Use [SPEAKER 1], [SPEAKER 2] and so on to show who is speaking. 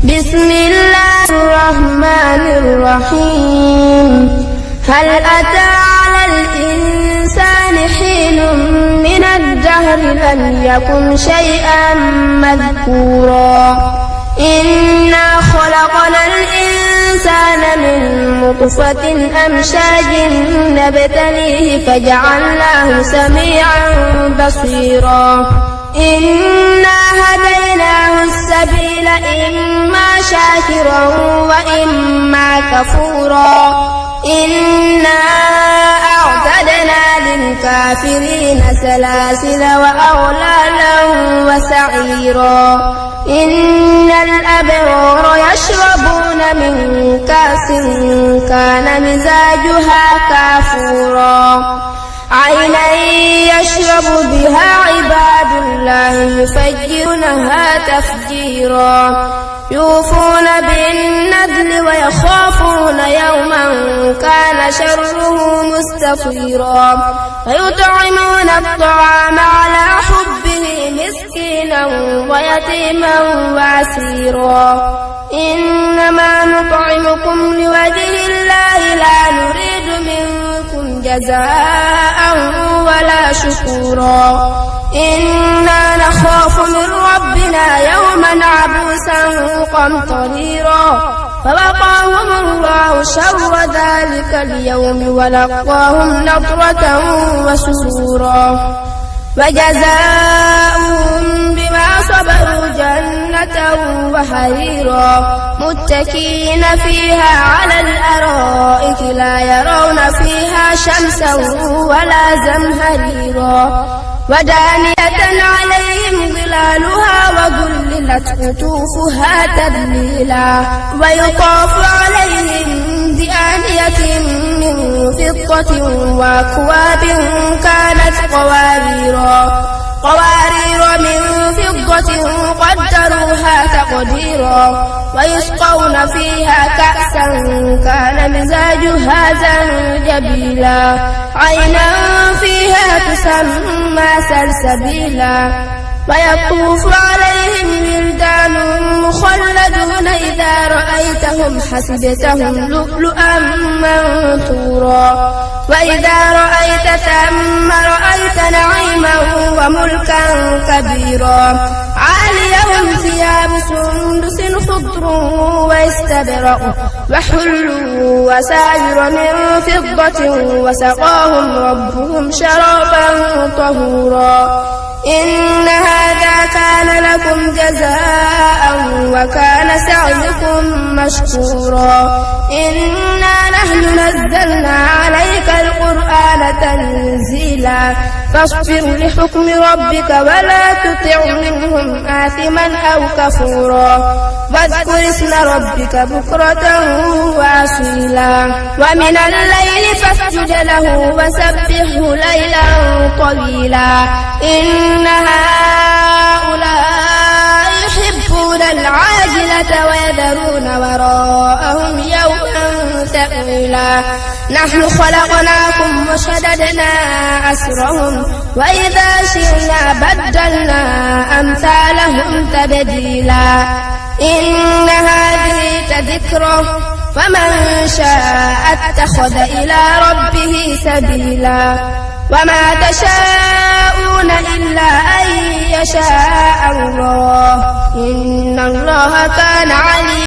[SPEAKER 1] بسم الله الرحمن الرحيم هل أتى على الإنسان حين من الدهر لم يكن شيئا مذكورا إنا خلقنا الإنسان من نطفة أمشاج نبتليه فجعلناه سميعا بصيرا إنا هديناه السبيل إما شاكرا وإما كفورا إنا أعتدنا للكافرين سلاسل وأغلالا وسعيرا إن الأبرار يشربون من كأس كان مزاجها كافورا عينا يشرب بها عباد الله يفجرونها تفجيرا يوفون بالنذر ويخافون يوما كان شره مستطيرا ويطعمون الطعام على حبه مسكينا ويتيما واسيرا إنما نطعمكم لوجه الله لا نريد منكم جزاء ولا شكورا إنا نخاف من ربنا يوما عبوسا قمطريرا فوقاهم الله شر ذلك اليوم ولقاهم نضرة وسرورا وجزاؤهم بما صبروا جنة وحريرا متكئين فيها على الأرائك لا يرون فيها شمسا ولا زمهريرا ودانية عليهم ظلالها وذللت قطوفها تذليلا ويطاف عليهم بآنية من فضة وأكواب كانت قوارير من فضة قدروها تقديرا ويسقون فيها كأسا كان مزاجها زنجبيلا عينا فيها تسمى سلسبيلا ويطوف عليهم ولدان مخلدون إذا رأيتهم حسبتهم لؤلؤا منثورا وإذا رأيت ثم رأيت نعيما وملكا كبيرا عاليهم ثياب سندس خضر واستبرق وحلوا وساور من فضة وسقاهم ربهم شرابا طهورا إن هذا كان لكم جزاء وكان سعيكم مشكورا إنا نحن نزلنا عليك القرآن تنزيلا فاصبر لحكم ربك ولا تطع منهم آثما أو كفورا واذكر اسم ربك بكرة وأصيلا ومن الليل فاسجد له وسبحه ليلا طويلا إن هؤلاء يحبون العاجلة ويذرون وراءهم يوما ثقيلا نحن خلقناكم وشددنا أسرهم وإذا شئنا بدلنا أمثالهم تبديلا إن هذه تذكرة فمن شاء اتخذ إلى ربه سبيلا وما تشاءون إلا أن يشاء الله إن الله كان